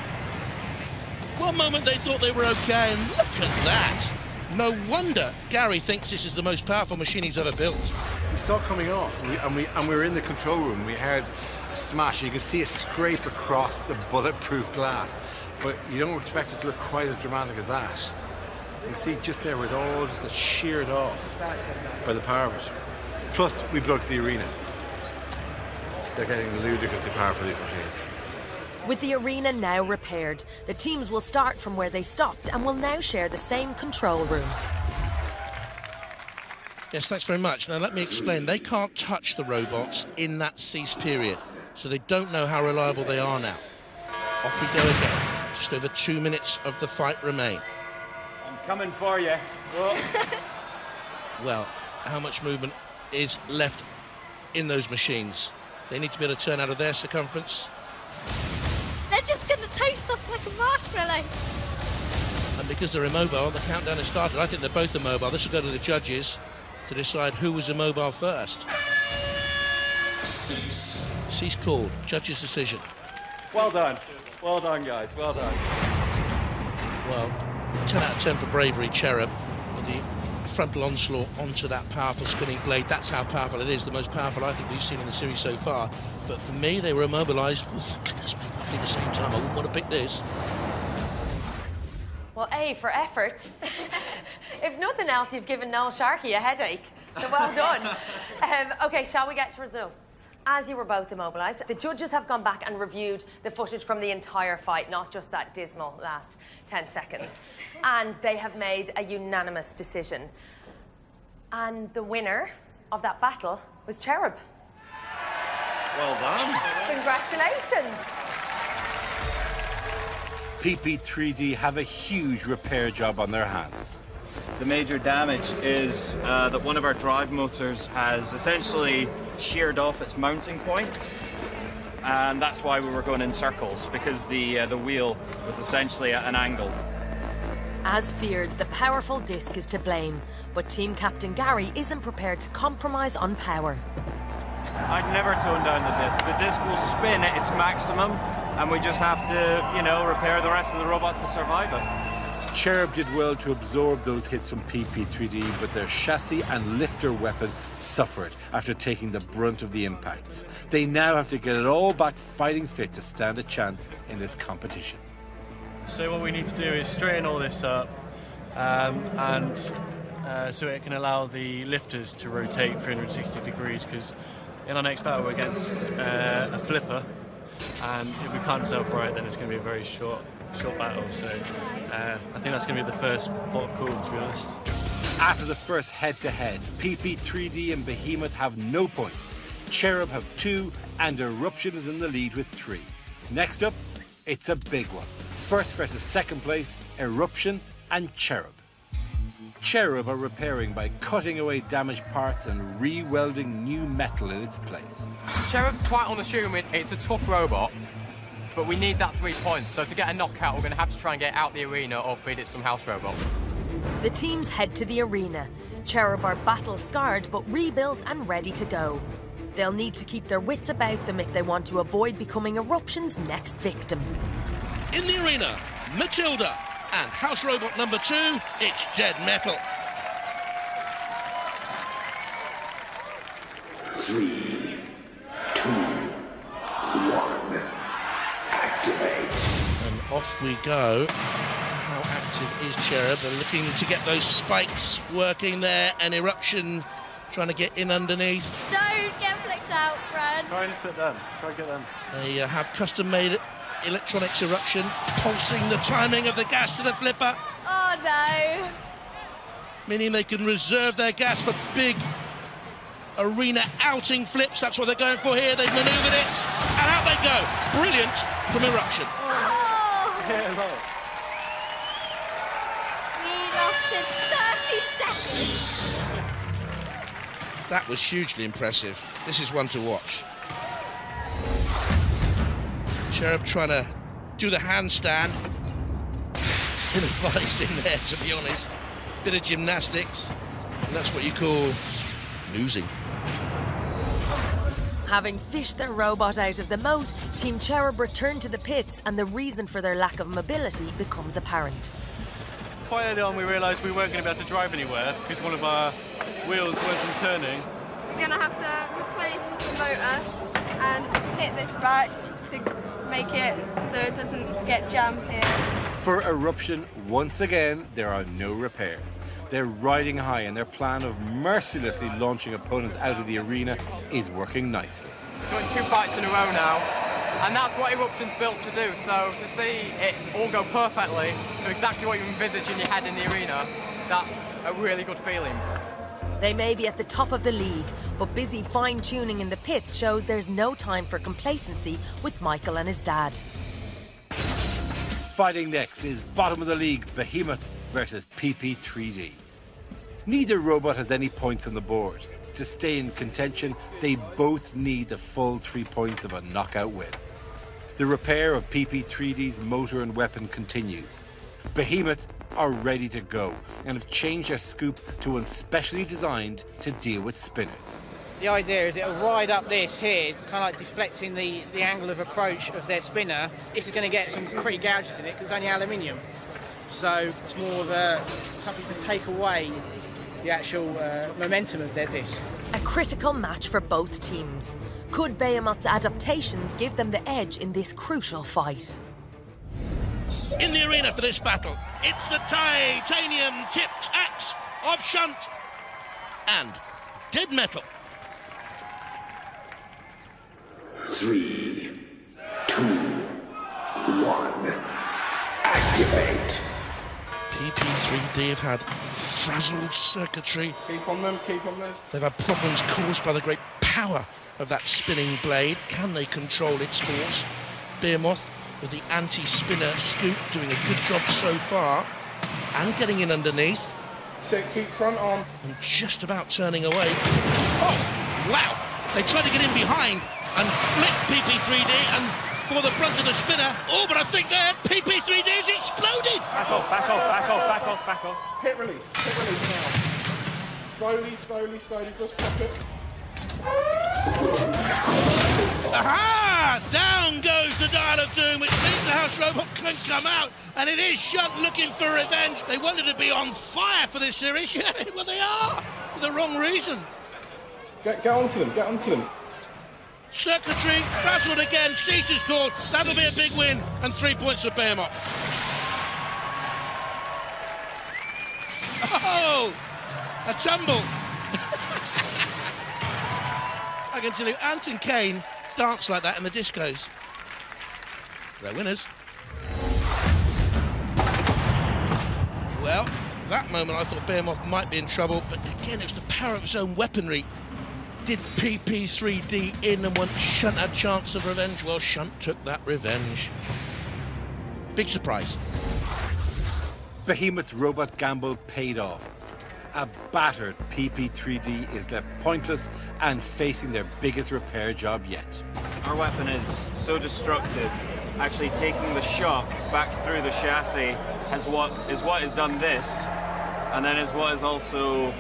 One moment they thought they were okay, and look at that. No wonder Gary thinks this is the most powerful machine he's ever built. We saw it coming off, and we were in the control room. We heard a smash. You could see a scrape across the bulletproof glass, but you don't expect it to look quite as dramatic as that. You can see just there where it all just got sheared off by the power of it. Plus, we broke the arena. They're getting ludicrously powerful, these machines. With the arena now repaired, the teams will start from where they stopped and will now share the same control room. Yes, thanks very much. Now, let me explain. They can't touch the robots in that cease period, so they don't know how reliable they are now. Off we go again. Just over 2 minutes of the fight remain. I'm coming for you. Whoa. Well, how much movement is left in those machines? They need to be able to turn out of their circumference. They're just going to toast us like a marshmallow. And because they're immobile, the countdown has started. I think they're both immobile. This will go to the judges to decide who was immobile first. Cease. Cease called. Judge's decision. Well done. Well done, guys. Well done. Well, 10 out of 10 for bravery, Cherub, with the frontal onslaught onto that powerful spinning blade. That's how powerful it is. The most powerful I think we've seen in the series so far. But for me, they were immobilised. Oh, for goodness me, roughly the same time. I wouldn't want to pick this. Well, A, for effort. If nothing else, you've given Noel Sharkey a headache. So well done. OK, shall we get to results? As you were both immobilised, the judges have gone back and reviewed the footage from the entire fight, not just that dismal last 10 seconds. And they have made a unanimous decision. And the winner of that battle was Cherub. Well done. Congratulations. PP3D have a huge repair job on their hands. The major damage is that one of our drive motors has essentially sheared off its mounting points. and that's why we were going in circles, because the wheel was essentially at an angle. As feared, the powerful disc is to blame, but team captain Gary isn't prepared to compromise on power. I'd never tone down the disc. The disc will spin at its maximum, and we just have to, you know, repair the rest of the robot to survive it. Cherub did well to absorb those hits from PP3D, but their chassis and lifter weapon suffered after taking the brunt of the impacts. They now have to get it all back fighting fit to stand a chance in this competition. So what we need to do is straighten all this up, so it can allow the lifters to rotate 360 degrees, because in our next battle we're against a flipper, and if we can't self-right, then it's going to be a very short battle. So I think that's going to be the first pot of call, to be honest. After the first head-to-head, PP3D and Behemoth have no points. Cherub have 2, and Eruption is in the lead with 3. Next up, it's a big one. First versus second place, Eruption and Cherub. Cherub are repairing by cutting away damaged parts and re-welding new metal in its place. Cherub's quite unassuming. It's a tough robot, but we need that 3 points. So to get a knockout, we're going to have to try and get out the arena or feed it some house robot. The teams head to the arena. Cherub are battle-scarred, but rebuilt and ready to go. They'll need to keep their wits about them if they want to avoid becoming Eruption's next victim. In the arena, Matilda and house robot number 2, it's Dead Metal. 3, 2, 1, activate. And off we go. How active is Cherub? They're looking to get those spikes working there, and Eruption trying to get in underneath. Don't get flicked out, Brad. Try and fit them. Try and get them. They have custom-made electronics Eruption, pulsing the timing of the gas to the flipper. Oh no. Meaning they can reserve their gas for big arena outing flips. That's what they're going for here. They've manoeuvred it, and out they go. Brilliant from Eruption. Oh. Yeah, look. We lost in 30 seconds. That was hugely impressive. This is one to watch. Cherub trying to do the handstand. Ill-advised in there, to be honest. Bit of gymnastics. And that's what you call losing. Having fished their robot out of the moat, Team Cherub return to the pits, and the reason for their lack of mobility becomes apparent. Quite early on we realised we weren't going to be able to drive anywhere because one of our wheels wasn't turning. We're going to have to replace the motor and hit this back to make it so it doesn't get jammed here. For Eruption, once again, there are no repairs. They're riding high, and their plan of mercilessly launching opponents out of the arena is working nicely. We're doing 2 fights in a row now, and that's what Eruption's built to do. So to see it all go perfectly to exactly what you envisage in your head in the arena, that's a really good feeling. They may be at the top of the league, but busy fine-tuning in the pits shows there's no time for complacency with Michael and his dad. Fighting next is bottom of the league, Behemoth versus PP3D. Neither robot has any points on the board. To stay in contention, they both need the full 3 points of a knockout win. The repair of PP3D's motor and weapon continues. Behemoth are ready to go and have changed their scoop to one specially designed to deal with spinners. The idea is it'll ride up this here, kind of like deflecting the angle of approach of their spinner. This is going to get some pretty gouges in it because it's only aluminium. So it's more of something to take away the actual momentum of their disc. A critical match for both teams. Could Behemoth's adaptations give them the edge in this crucial fight? In the arena for this battle, it's the titanium-tipped axe of Shunt and Dead Metal. 3, 2, 1, activate. PP3D have had frazzled circuitry. Keep on them, keep on them. They've had problems caused by the great power of that spinning blade. Can they control its force? Behemoth with the anti-spinner scoop doing a good job so far and getting in underneath. So keep front on. And just about turning away. Oh, wow! They tried to get in behind. and flip PP3D and for the brunt of the spinner. Oh, but I think there PP3D has exploded. Back off, back off, back off, back off, back off. Pit release now. Slowly, slowly, slowly, just pop it. Aha! Down goes the Dial of Doom, which means the house robot can come out, and it is Shunt looking for revenge. They wanted to be on fire for this series. Yeah, well, they are, for the wrong reason. Get onto them, get onto them. Circuitry, frazzled again, cease is called. That'll be a big win, and 3 points for Behemoth. Oh! A tumble. I can tell you, Ant and Kane dance like that in the discos. They're winners. Well, that moment I thought Behemoth might be in trouble, but again, it was the power of his own weaponry. Did PP3D in, and once Shunt had chance of revenge, well, Shunt took that revenge. Big surprise. Behemoth's robot gamble paid off. A battered PP3D is left pointless and facing their biggest repair job yet. Our weapon is so destructive, actually taking the shock back through the chassis is what has done this, and then is what is also,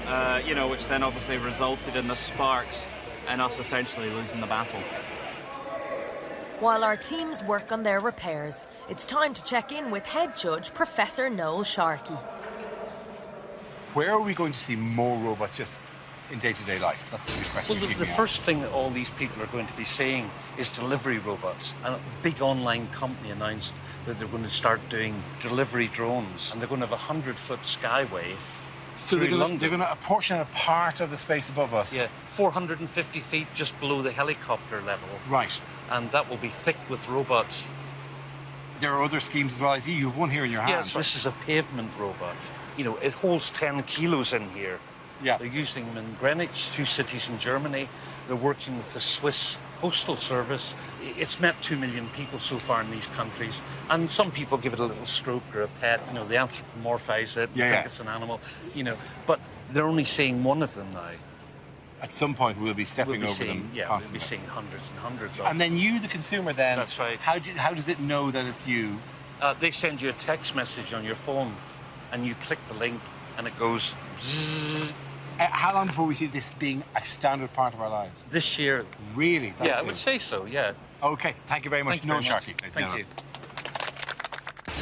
which then obviously resulted in the sparks and us essentially losing the battle. While our teams work on their repairs, it's time to check in with head judge Professor Noel Sharkey. Where are we going to see more robots just in day-to-day life? That's the big question. Well, the first thing that all these people are going to be seeing is delivery robots. And a big online company announced that they're going to start doing delivery drones, and they're going to have a 100-foot skyway. So they're going to apportion a part of the space above us? Yeah, 450 feet just below the helicopter level. Right. And that will be thick with robots. There are other schemes as well. I see you have one here in your hand. Yes, this is a pavement robot. You know, it holds 10 kilos in here. Yeah. They're using them in Greenwich, 2 cities in Germany. They're working with the Swiss Postal Service. It's met 2 million people so far in these countries. And some people give it a little stroke or a pet. You know, they anthropomorphize it, think it's an animal. You know, but they're only seeing one of them now. At some point, we'll be stepping over them. Yeah, constantly. we'll be seeing hundreds and hundreds of them. And then you, the consumer, then... That's right. How does it know that it's you? They send you a text message on your phone, and you click the link, and it goes zzz. How long before we see this being a standard part of our lives? This year. Really? That's I would say so, yeah. OK, thank you very much. Thank you very much. Thank you.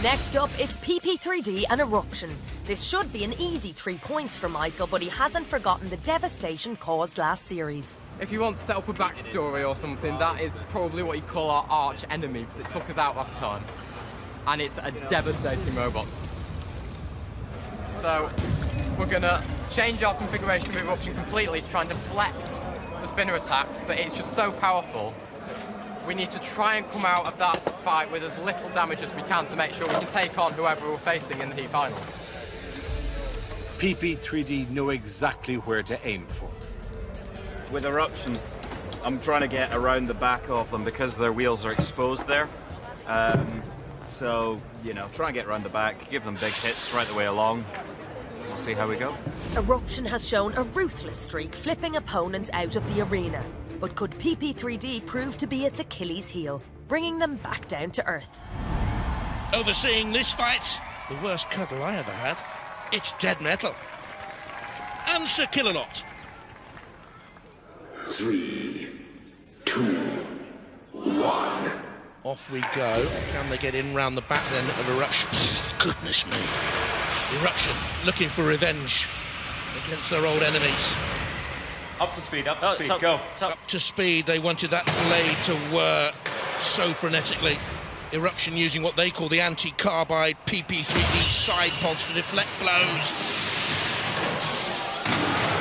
Next up, it's PP3D and Eruption. This should be an easy 3 points for Michael, but he hasn't forgotten the devastation caused last series. If you want to set up a backstory or something, that is probably what you call our arch enemy, because it took us out last time. And it's a devastating robot. So, we're gonna change our configuration of Eruption completely to try and deflect the spinner attacks, but it's just so powerful. We need to try and come out of that fight with as little damage as we can to make sure we can take on whoever we're facing in the heat final. PP3D know exactly where to aim for. With Eruption, I'm trying to get around the back of them because their wheels are exposed there. So, try and get around the back, give them big hits right the way along. We'll see how we go. Eruption has shown a ruthless streak, flipping opponents out of the arena. But could PP3D prove to be its Achilles heel, bringing them back down to earth? Overseeing this fight, the worst cuddle I ever had, it's Dead Metal. And Sir Killalot. 3, 2, 1. Off we go. Can they get in round the back then of Eruption? Goodness me. Eruption looking for revenge against their old enemies. Up to speed, go. Up to speed, they wanted that blade to whir so frenetically. Eruption using what they call the anti-carbide PP3D side pods to deflect blows.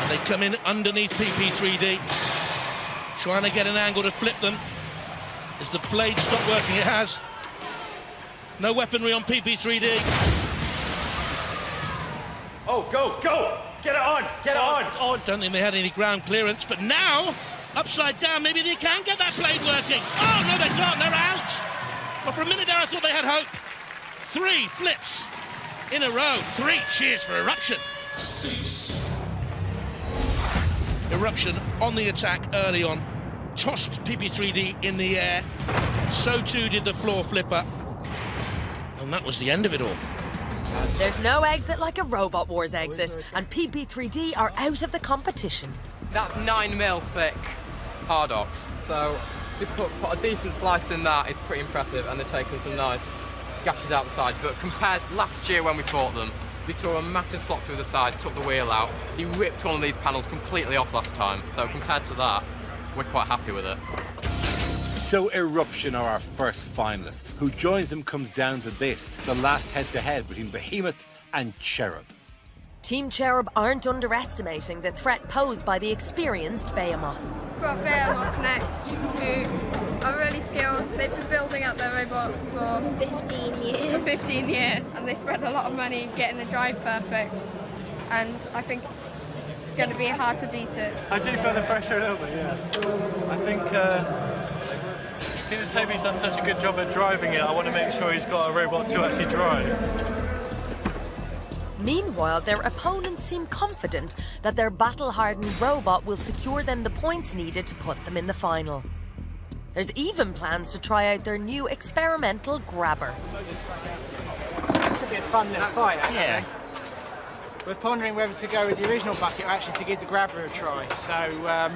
And they come in underneath PP3D, trying to get an angle to flip them. As the blade stopped working, it has. No weaponry on PP3D. Oh, go! Get it on! Get on! Don't think they had any ground clearance, but now, upside down, maybe they can get that blade working. Oh, no, they can't, they're out. But for a minute there, I thought they had hope. 3 flips in a row. 3 cheers for Eruption. Cease. Eruption on the attack early on. tossed PP3D in the air. So too did the floor flipper. And that was the end of it all. There's no exit like a Robot Wars exit, and PP3D are out of the competition. That's 9mm thick hardox, so to put a decent slice in that is pretty impressive, and they're taking some nice gashes out the side. But compared last year when we fought them, they tore a massive slot through the side, took the wheel out. He ripped one of these panels completely off last time, so compared to that, we're quite happy with it. So Eruption are our first finalist. Who joins them comes down to this, the last head-to-head between Behemoth and Cherub. Team Cherub aren't underestimating the threat posed by the experienced Behemoth. We've got Behemoth next, who are really skilled. They've been building up their robot for 15 years. For 15 years, and they spent a lot of money getting the drive perfect. And I think it's going to be hard to beat it. I do feel the pressure a little bit, yeah. I think, seeing as Toby's done such a good job at driving it, I want to make sure he's got a robot to actually drive. Meanwhile, their opponents seem confident that their battle-hardened robot will secure them the points needed to put them in the final. There's even plans to try out their new experimental grabber. Could be a fun little fight, actually. Yeah. We're pondering whether to go with the original bucket or actually to give the grabber a try. So, I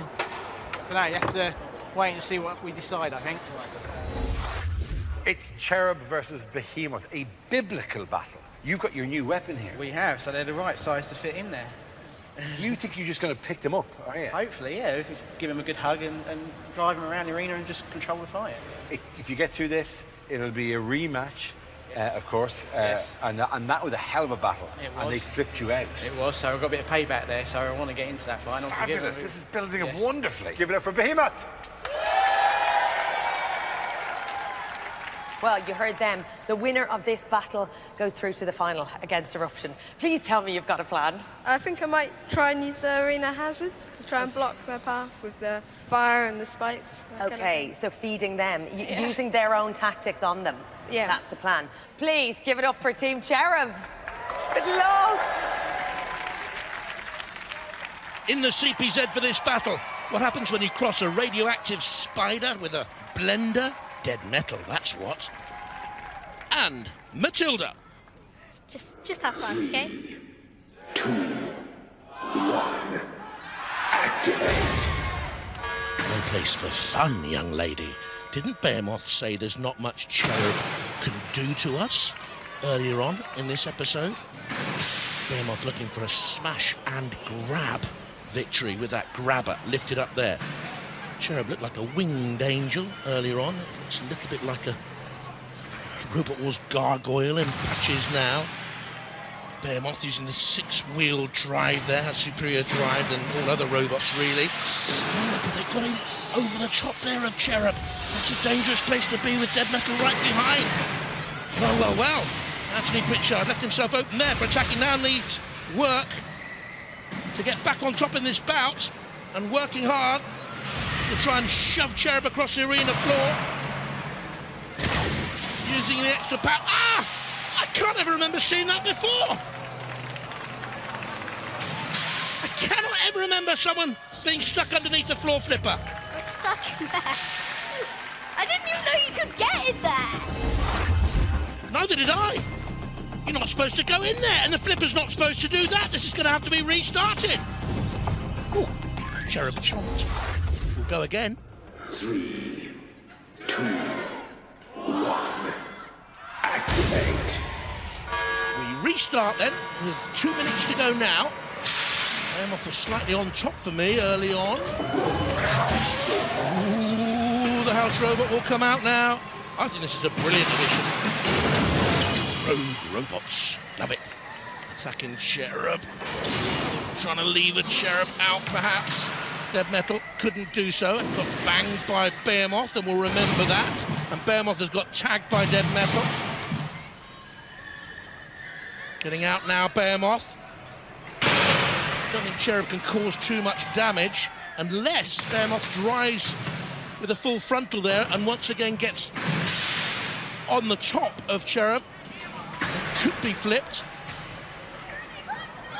don't know, you have to wait and see what we decide, I think. It's Cherub versus Behemoth, a biblical battle. You've got your new weapon here. We have, so they're the right size to fit in there. You think you're just going to pick them up, are you? Hopefully, yeah. We just give them a good hug and drive them around the arena and just control the fight. If you get through this, it'll be a rematch, of course. Yes. And that was a hell of a battle. It was. And they flipped you out. It was, so we've got a bit of payback there, so I want to get into that final. Fabulous. This is building up Yes. wonderfully. Give it up for Behemoth. Well, you heard them. The winner of this battle goes through to the final against Eruption. Please tell me you've got a plan. I think I might try and use the arena hazards to try and block their path with the fire and the spikes. Okay, so feeding them, using their own tactics on them. Yeah. That's the plan. Please give it up for Team Cherub. Good luck. In the CPZ for this battle, what happens when you cross a radioactive spider with a blender? Dead metal, that's what. And Matilda. Just have fun, okay? 2, 1, activate. No place for fun, young lady. Didn't Behemoth say there's not much Cherub can do to us earlier on in this episode? Behemoth looking for a smash and grab victory with that grabber lifted up there. Cherub looked like a winged angel earlier on. It's a little bit like a Robot Wars gargoyle in patches now. Behemoth using the 6-wheel drive there, has superior drive than all other robots, really. But they've got him over the top there of Cherub. That's a dangerous place to be with Dead Metal right behind. Well. Anthony Pritchard left himself open there for attacking. Now needs work to get back on top in this bout and working hard to try and shove Cherub across the arena floor. Using the extra power. I can't ever remember seeing that before. I cannot ever remember someone being stuck underneath the floor flipper. We're stuck in there. I didn't even know you could get in there. Neither did I. You're not supposed to go in there, and the flipper's not supposed to do that. This is going to have to be restarted. Ooh, Cherub chomped. We'll go again. 3, 2, 1, activate. We restart then, with 2 minutes to go now. Behemoth was slightly on top for me early on. Ooh, the house robot will come out now. I think this is a brilliant addition. Rogue robots, love it. Attacking Cherub. Trying to leave a Cherub out, perhaps. Dead Metal couldn't do so. It got banged by Behemoth, and we'll remember that. And Behemoth has got tagged by Dead Metal. Getting out now, Behemoth. Don't think Cherub can cause too much damage unless Behemoth drives with a full frontal there and once again gets on the top of Cherub. It could be flipped.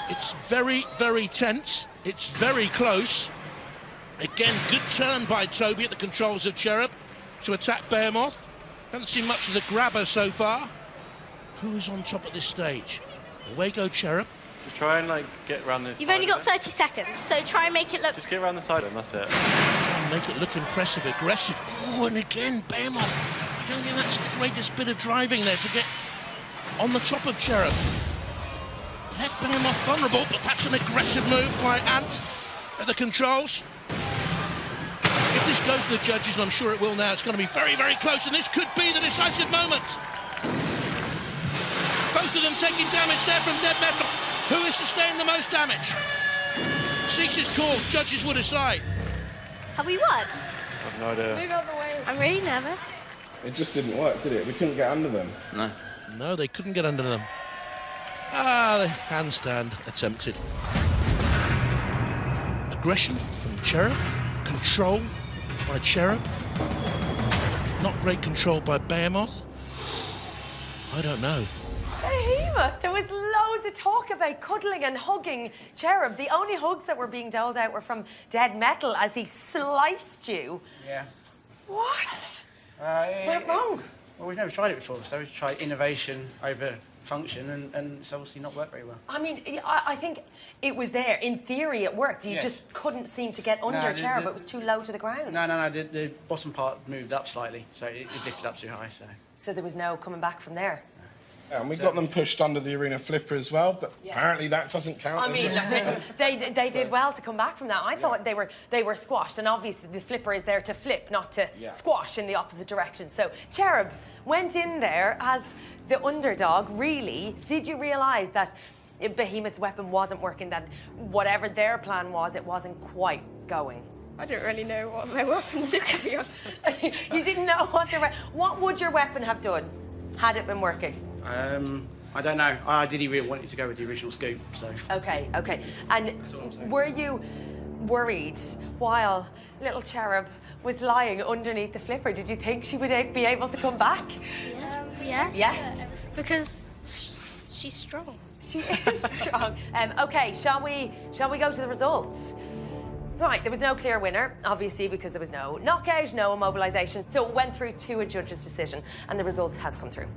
It's very, very tense. It's very close. Again, good turn by Toby at the controls of Cherub to attack Behemoth. Haven't seen much of the grabber so far. Who is on top at this stage? Away go Cherub. Just try and like get around this. You've only got 30 seconds, so try and make it look... Just get around the side and that's it. Try and make it look impressive, aggressive. Oh, and again, Behemoth. I don't think that's the greatest bit of driving there to get on the top of Cherub. Left Behemoth vulnerable, but that's an aggressive move by Ant at the controls. If this goes to the judges, and I'm sure it will now, it's going to be very, very close, and this could be the decisive moment. Both of them taking damage there from Dead Metal. Who has sustained the most damage? Cease is called, judges will decide. Have we won? I've no idea. Move out the way. I'm really nervous. It just didn't work, did it? We couldn't get under them. No. No, they couldn't get under them. The handstand attempted. Aggression from Cherub. Control by Cherub. Not great control by Behemoth. I don't know. Behemoth, there was loads of talk about cuddling and hugging Cherub. The only hugs that were being doled out were from Dead Metal as he sliced you. Yeah. What? Went wrong? Well, we've never tried it before, so we've tried innovation over function, and it's obviously not worked very well. I mean, I think it was there. In theory, it worked. You just couldn't seem to get under Cherub. It was too low to the ground. No. The bottom part moved up slightly, so it lifted up too high. So there was no coming back from there. Yeah, and we got them pushed under the arena flipper as well, but apparently that doesn't count. I mean, they did well to come back from that. I thought they were squashed, and obviously the flipper is there to flip, not to squash in the opposite direction. So Cherub went in there as the underdog. Really, did you realise that Behemoth's weapon wasn't working? That whatever their plan was, it wasn't quite going. I don't really know what my weapon is, to be honest. You didn't know what would your weapon have done had it been working? I don't know. I didn't really want it to go with the original scoop, so... Okay. And were you worried while little Cherub was lying underneath the flipper? Did you think she would be able to come back? Yeah. Because she's strong. She is strong. Okay, shall we go to the results? Right, there was no clear winner, obviously, because there was no knockout, no immobilisation. So it went through to a judge's decision, and the result has come through.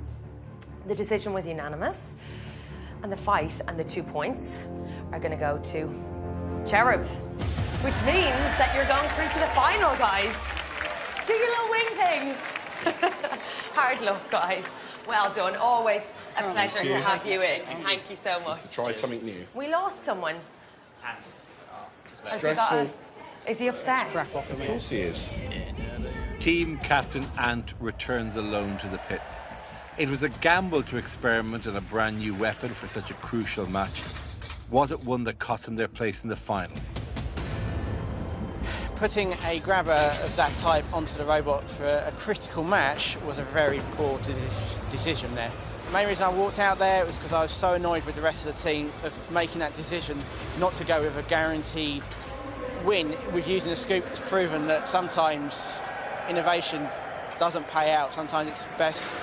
The decision was unanimous, and the fight and the 2 points are going to go to Cherub, which means that you're going through to the final, guys. Do your little wing thing. Hard luck, guys. Well done. Always a pleasure to have you in. Thank you so much. To try something new. We lost someone. Stressful. Is he upset? Of course he is. Team captain Ant returns alone to the pits. It was a gamble to experiment on a brand new weapon for such a crucial match. Was it one that cost them their place in the final? Putting a grabber of that type onto the robot for a critical match was a very poor decision there. The main reason I walked out there was because I was so annoyed with the rest of the team of making that decision not to go with a guaranteed win with using a scoop. It's proven that sometimes innovation doesn't pay out. Sometimes it's best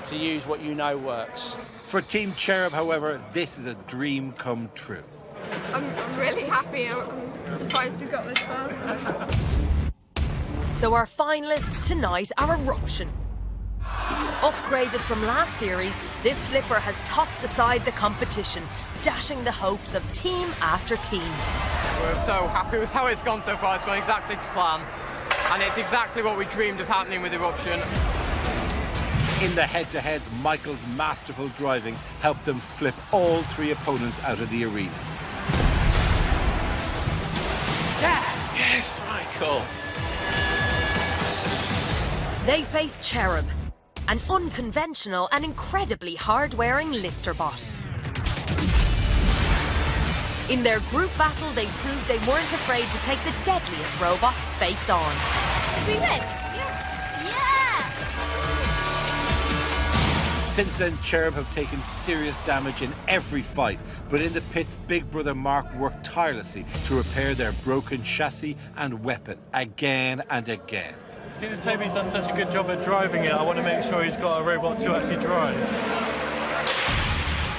to use what you know works. For Team Cherub, however, this is a dream come true. I'm really happy. I'm surprised we got this far. So our finalists tonight are Eruption. Upgraded from last series, this flipper has tossed aside the competition, dashing the hopes of team after team. We're so happy with how it's gone so far. It's gone exactly to plan, and it's exactly what we dreamed of happening with Eruption. In the head-to-heads, Michael's masterful driving helped them flip all 3 opponents out of the arena. Yes! Yes, Michael! They face Cherub, an unconventional and incredibly hard-wearing lifter bot. In their group battle, they proved they weren't afraid to take the deadliest robots face on. Did we win? Since then, Cherub have taken serious damage in every fight, but in the pits, Big Brother Mark worked tirelessly to repair their broken chassis and weapon again and again. Seeing as Toby's done such a good job at driving it, I want to make sure he's got a robot to actually drive.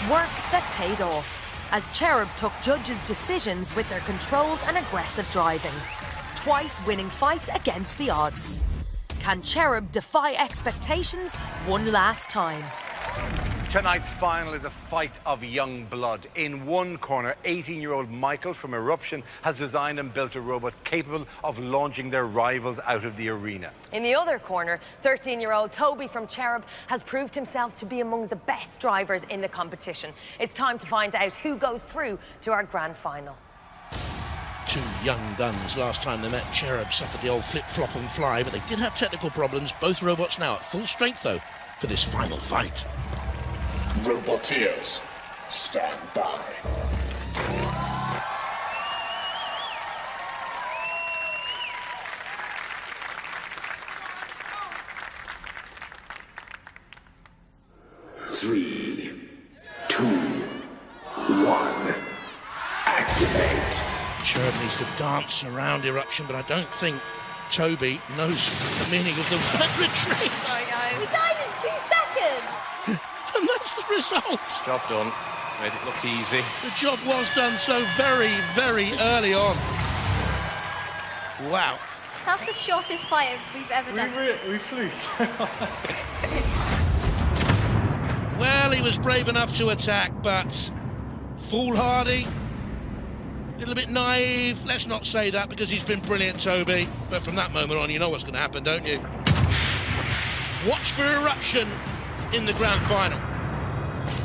Work that paid off, as Cherub took judges' decisions with their controlled and aggressive driving. twice winning fights against the odds. Can Cherub defy expectations one last time? Tonight's final is a fight of young blood. In one corner, 18-year-old Michael from Eruption has designed and built a robot capable of launching their rivals out of the arena. In the other corner, 13-year-old Toby from Cherub has proved himself to be among the best drivers in the competition. It's time to find out who goes through to our grand final. Two young guns. Last time they met, Cherub suffered the old flip-flop and fly, but they did have technical problems. Both robots now at full strength, though, for this final fight. Roboteers, stand by. Three, 2, 1, activate. Cherub needs to dance around Eruption, but I don't think Toby knows the meaning of the word retreat. Sorry, guys. We died in 2 seconds. And that's the result. Job done. Made it look easy. The job was done so very, very early on. Wow. That's the shortest fight we've ever done. We flew so high. Well, he was brave enough to attack, but foolhardy, a little bit naive. Let's not say that because he's been brilliant, Toby. But from that moment on, you know what's going to happen, don't you? Watch for Eruption in the grand final.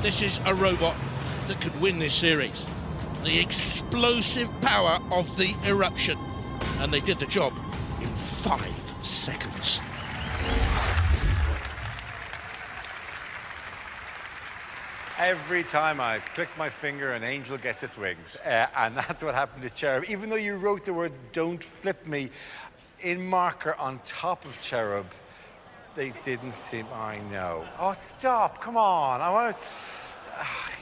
This is a robot that could win this series. The explosive power of the Eruption. And they did the job in 5 seconds. Every time I click my finger, an angel gets its wings. And that's what happened to Cherub. Even though you wrote the words, "Don't flip me," in marker on top of Cherub, they didn't seem... I know. Oh, stop. Come on. I want to...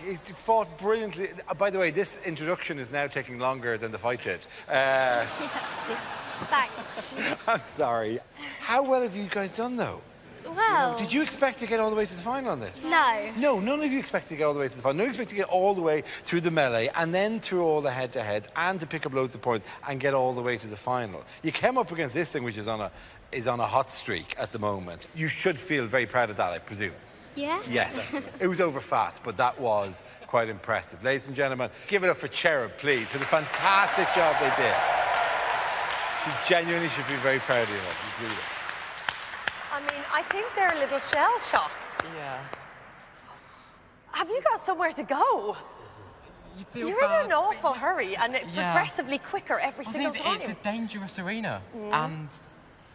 He fought brilliantly. By the way, this introduction is now taking longer than the fight did. Thanks. I'm sorry. How well have you guys done, though? Well... Did you expect to get all the way to the final on this? No. No, none of you expect to get all the way to the final. No one expect to get all the way through the melee and then through all the head-to-heads and to pick up loads of points and get all the way to the final. You came up against this thing, which is on a hot streak at the moment. You should feel very proud of that, I presume. Yeah? Yes. It was over fast, but that was quite impressive. Ladies and gentlemen, give it up for Cherub, please, for the fantastic job they did. She genuinely should be very proud of you. Really. I mean, I think they're a little shell-shocked. Yeah. Have you got somewhere to go? You're in an awful hurry, and it's progressively quicker every single time. It's a dangerous arena, and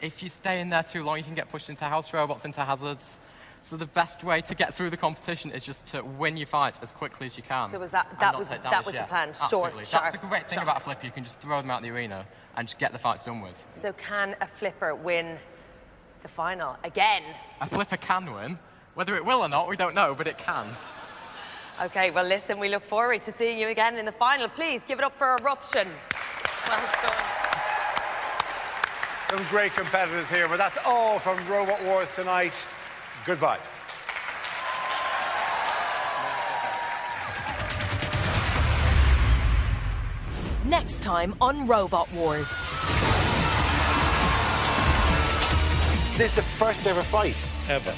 if you stay in there too long, you can get pushed into house robots, into hazards. So the best way to get through the competition is just to win your fights as quickly as you can. So was that was the plan? Absolutely. Short, That's the great thing about a flipper. You can just throw them out the arena and just get the fights done with. So can a flipper win the final again? A flipper can win. Whether it will or not, we don't know, but it can. Okay, well, listen, we look forward to seeing you again in the final. Please give it up for Eruption. Well done. Some great competitors here, but that's all from Robot Wars tonight. Goodbye. Next time on Robot Wars. This is the first ever fight. Ever.